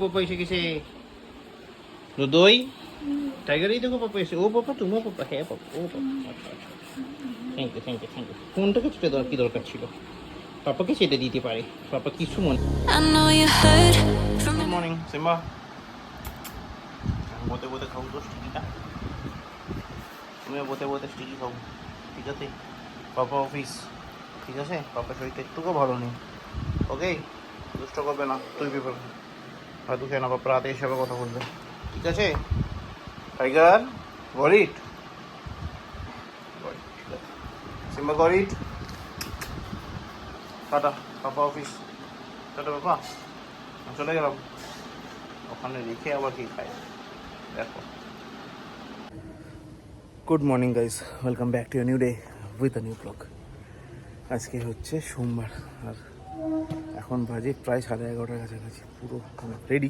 पापा এসে গেছে দই টাইগার এই দেখো পাপা এসে ও পাপা তুমিও পাপা হ্যাঁ পাপা ও পাপা আচ্ছা আচ্ছা thank you thank you thank you ফোনটাকে ছুটে দেওয়ার কি দরকার ছিল পাপাকে সেটা দিতে পারে পাপা কিছু মনে গুড মর্নিং সিম্বা বতে বতে খাও তো স্টিকিটা তুমিও বতে বতে স্টিকি খাও ঠিক আছে পাপা অফিস ঠিক আছে পাপা শরীরটা একটুকু ভালো নেই ওকে দুষ্ট করবে না তুই পেপার হয়তো খেয়ে না পাপা রাতে হিসাবে কথা বলবে ঠিক আছে টাইগার গরিট ঠিক আছে সিম্বা গরিট টাটা পাপা অফিস টাটা পাপা চলে গেলাম ওখানে রেখে আবার কি খাই দেখো good morning guys welcome back to a new day with a new blog আজকে হচ্ছে সোমবার আর এখন বাজে প্রায় 11:30 কাছাকাছি পুরো রেডি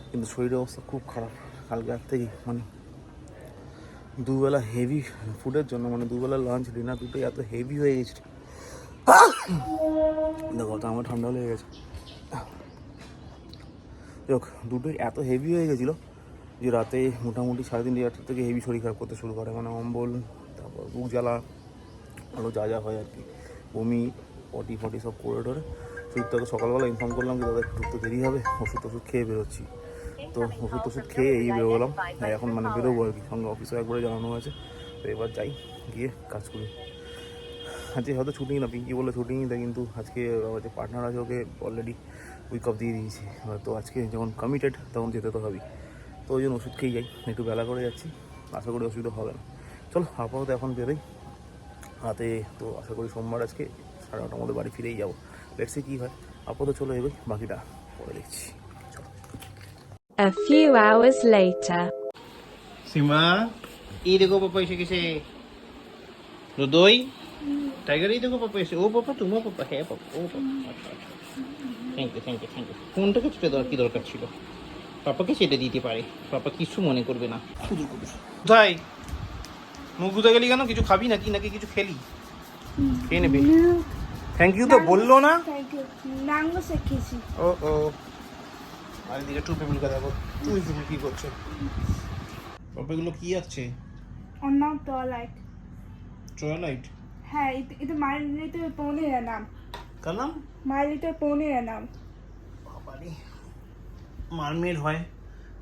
কিন্তু শরীরের অবস্থা খুব খারাপ কালকে রাত থেকেই মানে দুবেলা হেভি ফুডের জন্য মানে দুবেলা লাঞ্চ ডিনার দুটোই এত হেভি হয়ে গেছে দেখো তো আমার ঠান্ডা লেগে গেছে দেখ দুটোই এত হেভি হয়ে গেছিলো যে রাতে মোটামুটি 3:30-4টা থেকে হেভি শরীর খারাপ করতে শুরু করে মানে অম্বল তারপর বুক জ্বালা আরও যা যা হয় আর কি বমি পটি সব করে টরে শরীরটাকে সকালবেলা ইনফর্ম করলাম যে দাদা একটু ঢুকতে দেরি হবে ওষুধ খেয়ে বেরোচ্ছি তো ওষুধ খেয়ে এই বেরোলাম এখন মানে বেরোবো আর কি সঙ্গে অফিসে একবারে জানানো হয়েছে তো এবার যাই গিয়ে কাজ করি আজকে হয়তো ছুটি না পিঙ্কি বলে ছুটি নিই কিন্তু আজকে যে পার্টনার আছে ওকে অলরেডি উইক অফ দিয়ে দিয়েছি তো আজকে যখন কমিটেড তখন যেতে তো হবেই তো ওই জন্য ওষুধ খেয়ে যাই একটু বেলা করে যাচ্ছি আশা করি অসুবিধা হবে না চলো আপাতত এখন বেরোই হাতে তো আশা করি সোমবার আজকে 9:30টার মধ্যে বাড়ি ফিরেই যাবো লেটসে কী হয় আপাতত চলো এগোই বাকিটা পরে দেখছি চলো A few hours later. সীমা এই দেখো পাপা এসে গেছে দই টাইগার এই দেখো পাপা এসে ও পাপা তুমিও পাপা হ্যাঁ পাপা ও পাপা আচ্ছা আচ্ছা thank you thank you thank you ফোনটাকে ছুটে দেওয়ার কি দরকার ছিল পাপাকে সেটা দিতে পারে পাপা কিছু মনে করবে না শুধু কোথায় মুখ ধুতে গেলি কেন কিছু খাবি নাকি নাকি কিছু খেলি খেয়ে নেবে থ্যাংক ইউ তো বললো না ম্যাঙ্গো শেক খেয়েছি ও ও আর এদিকে টু পেপিলকা দেখো তুই তুমি কি করছো পাপাগুলো কি আছে ওর নাম টয়লাইট টয়লাইট হ্যাঁ এটা মাই লিটল পনি এর নাম কার নাম মাই লিটল পনি এর নাম বাবারে মারমেড হয়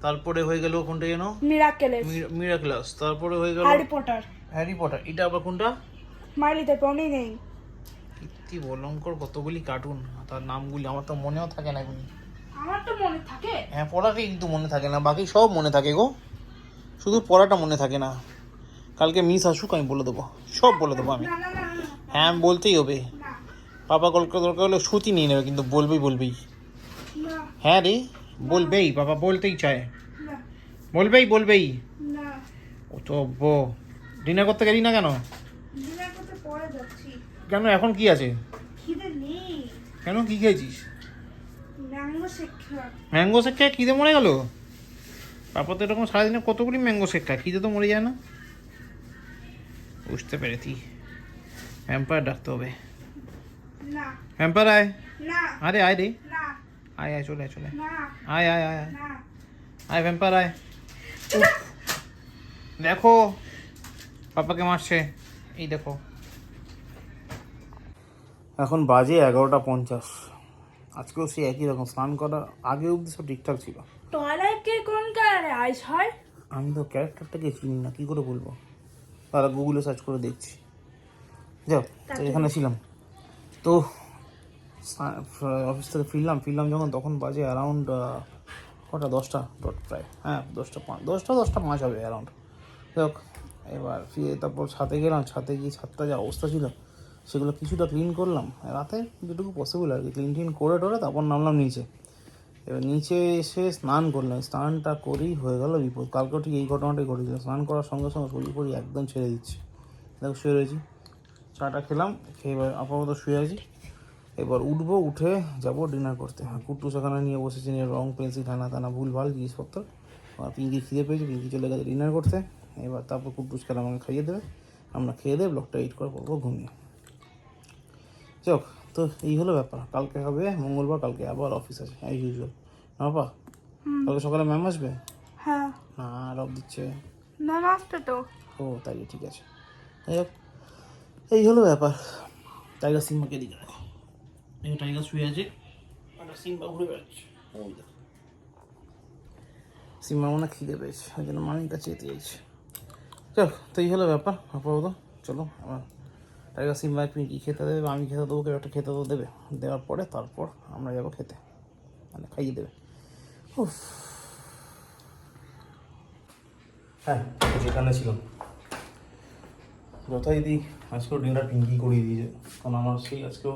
তারপরে হয়ে গেল কোনটা যেন মিরাকেলস মিরাক্লাস তারপরে হয়ে গেল হ্যারি পটার এটা আবার কোনটা মাই লিটল পনি নেই কি ভয়ঙ্কর কতগুলি কার্টুন তার নামগুলি আমার তো মনেও থাকে না এগুলি আমার তো মনে থাকে হ্যাঁ পড়াটাই কিন্তু মনে থাকে না বাকি সব মনে থাকে গো শুধু পড়াটা মনে থাকে না কালকে মিস আসুক আমি বলে দেবো সব বলে দেবো আমি না না না হ্যাঁ বলতেই হবে না পাপা কলকাতা দরকার হলে ছুটি নিয়ে নেবে কিন্তু বলবেই না হ্যাঁ রে বলবেই বাবা বলতেই চায় না বলবেই না ও তো ডিনার করতে গেলি না কেন ডিনার করতে পরে যাচ্ছি কেন এখন কি আছে খিদে নেই কেন কি খেয়েছিস ম্যাঙ্গো শেক খাওয়া ম্যাঙ্গো শেক খায় খিদে মরে গেল পাপা তো এরকম সারাদিনে কতগুলি ম্যাঙ্গো শেক খায় খিদে তো মরে যায় না বুঝতে পেরেছি ভ্যাম্পায়ার ডাকতে হবে না ভ্যাম্পায়ার আয় না আরে আয় রে না আয় চলে না আয় না আয় ভ্যাম্পায়ার আয় উফ, দেখো পাপাকে মারছে এই দেখো এখন বাজে 11:50 আজকেও সেই একই রকম স্নান করার আগে অবধি সব ঠিকঠাক ছিল টয়লাইটকে কোন কালারে আইস হয় আমি তো ক্যারেক্টারটাকে চিনি না কি করে বলবো তারা গুগলে সার্চ করে দেখছি যাও তো এখানে ছিলাম তো অফিস থেকে ফিরলাম যখন তখন বাজে অ্যারাউন্ড কটা 10টা প্রায় হ্যাঁ 10:05 হবে অ্যারাউন্ড যাক এবার ফিরে তারপর ছাদে গেলাম ছাদে গিয়ে ছাদটা যা অবস্থা ছিল সেগুলো কিছুটা ক্লিন করলাম রাতে যেটুকু পসিবল আর কি ক্লিন করে টোরে তারপর নামলাম নিচে এবার নিচে এসে স্নান করলাম স্নানটা করেই হয়ে গেল বিপদ কালকেও ঠিক এই ঘটনাটাই ঘটেছিল স্নান করার সঙ্গে সঙ্গে শরীর একদম ছেড়ে দিচ্ছে দেখো শুয়ে রয়েছি চাটা খেলাম খেয়ে এবার আপাতত শুয়ে আছি এবার উঠবো উঠে যাবো ডিনার করতে কুট্টু সেখানে নিয়ে বসেছি নিয়ে রং পেন্সিল টানা ভুলভাল জিনিসপত্র আর পিঙ্কি খিদে পেয়েছে পিঙ্কি চলে গেছে ডিনার করতে এবার তারপর কুট্টুস খেলে আমাকে খাইয়ে দেবে আমরা খেয়ে দেবে ব্লগটা এডিট করে পড়বো ঘুমিয়ে চোখ তো এই হলো ব্যাপার কালকে হবে মঙ্গলবার কালকে আবার অফিস আছে অ্যাজ ইউজুয়াল বাবা কালকে সকালে ম্যাম আসবে? হ্যাঁ। না, রব দিচ্ছে। না আসবে তো। ও তাই, ঠিক আছে। যাই হোক, এই হলো ব্যাপার। টাইগার সিম্বাকে দিকে রাখো। এই টাইগার শুয়ে আছে আর সিম্বা ঘুরে বেড়াচ্ছে। ওই দেখো, সিম্বা মনে হয় খিদে পেয়েছে, ওই জন্য মামির কাছে যেতে চাইছে। চল, তো এই হলো ব্যাপার আপাতত। চলো, আমার টাইগার সিম্বা কি খেতে দেবে, আমি খেতে দেবো, কেউ একটা খেতে তো দেবে। দেওয়ার পরে তারপর আমরা যাবো খেতে, মানে খাইয়ে দেবে। উফ। হ্যাঁ, যেখানে ছিলাম যথারীতি আজকেও ডিনার পিঙ্কি করিয়ে দিয়েছে, কারণ আমার সেই আজকেও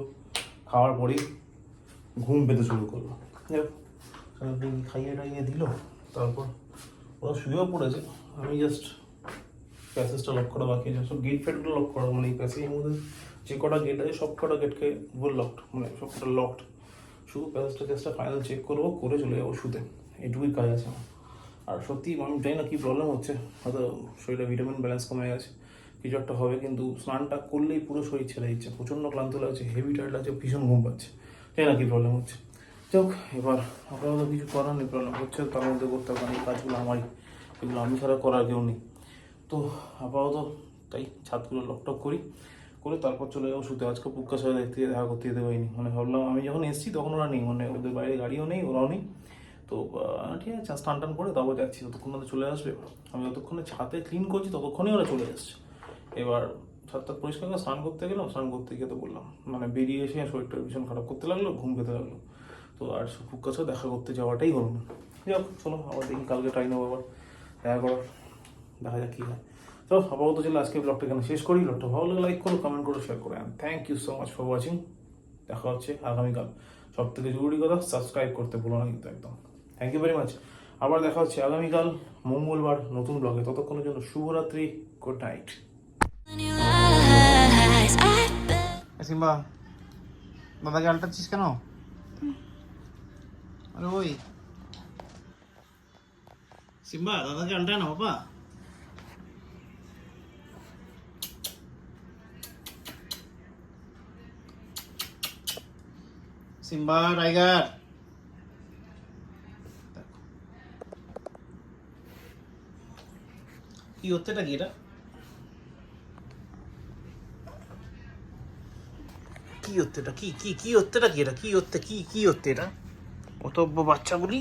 খাওয়ার পরেই ঘুম পেতে শুরু করলো। যাই হোক, পিঙ্কি খাইয়ে টাইয়ে দিল, তারপর ওরা শুয়েও পড়েছে। আমি জাস্ট প্যাসেজটা লক করা বাকি আছে, সব গেট ফেটগুলো লক করা, মানে এই প্যাসেজের মধ্যে যে কটা গেট আছে সব কটা গেটকে ফুল লকড, মানে সব কটা লকড। শুধু প্যাসেজটা জাস্ট ফাইনাল চেক করবো, করে চলে যাবো শুতে, এইটুকুই কাজ আছে আমার। আর সত্যি আমি জানি না কী প্রবলেম হচ্ছে, হয়তো শরীরে ভিটামিন ব্যালেন্স কমে গেছে, কিছু একটা হবে। কিন্তু স্নানটা করলেই পুরো শরীর ছেড়ে দিচ্ছে, প্রচণ্ড ক্লান্ত লাগছে, হেভি টায়ার্ড লাগছে, ভীষণ ঘুম পাচ্ছে। জানি না কী প্রবলেম হচ্ছে। যাক, এবার আপাতত কিছু করার নেই, প্রবলেম হচ্ছে তার মধ্যে করতে হবে, কারণ এই কাজগুলো আমারই, এগুলো আমি ছাড়া করার কেউ নেই। তো আপাতত তাই ছাদগুলো লকটক করি, করে তারপর চলে যাবো শুতে। আজকে পুক্কার সাথে দেখতে গিয়ে দেখা করতে যেতে পারিনি, মানে ভাবলাম আমি যখন এসেছি তখন ওরা নেই, মানে ওদের বাইরে গাড়িও নেই, ওরাও নেই। তো ঠিক আছে, স্নান টান করে তারপর যাচ্ছি, ততক্ষণ ওরা চলে আসবে। আমি যতক্ষণে ছাদে ক্লিন করছি ততক্ষণে ওরা চলে আসছে। এবার ছাদটা পরিষ্কার করে স্নান করতে গেলাম, স্নান করতে গিয়ে তো বললাম, মানে বেরিয়ে এসে শরীরটা ভীষণ খারাপ করতে লাগলো, ঘুম পেতে লাগলো। তো আর পুক্কার সাথে দেখা করতে যাওয়াটাই হলো না। যাক, চলো আবার দেখি, কালকে ট্রাই নেবো আবার দেখা করার, দেখা যাক কী হয়। তো আপাতত চলে আজকে ব্লগটা এখানে শেষ করি। ব্লগটা ভালো লাগলে লাইক করো, কমেন্ট করো, শেয়ার করো। And thank you so much for watching. দেখা হচ্ছে আগামীকাল। সব থেকে জরুরি কথা, সাবস্ক্রাইব করতে ভুলো না কিন্তু একদম। Thank you very much. আবার দেখা হচ্ছে আগামীকাল মঙ্গলবার নতুন ব্লগে। ততক্ষণের জন্য শুভরাত্রি, গুড নাইট। সিম্বা, দাদাকে আলটাচ্ছিস কেন? আরে ওই সিম্বা, দাদাকে আলটায় না বাবা। সিম্বা টাইগার, কি হচ্ছে এটা? কি এটা কি হচ্ছে এটা? কি কি কি হচ্ছে এটা? কি এটা? কি হচ্ছে? কি কি হচ্ছে এটা? অত বাচ্চাগুলি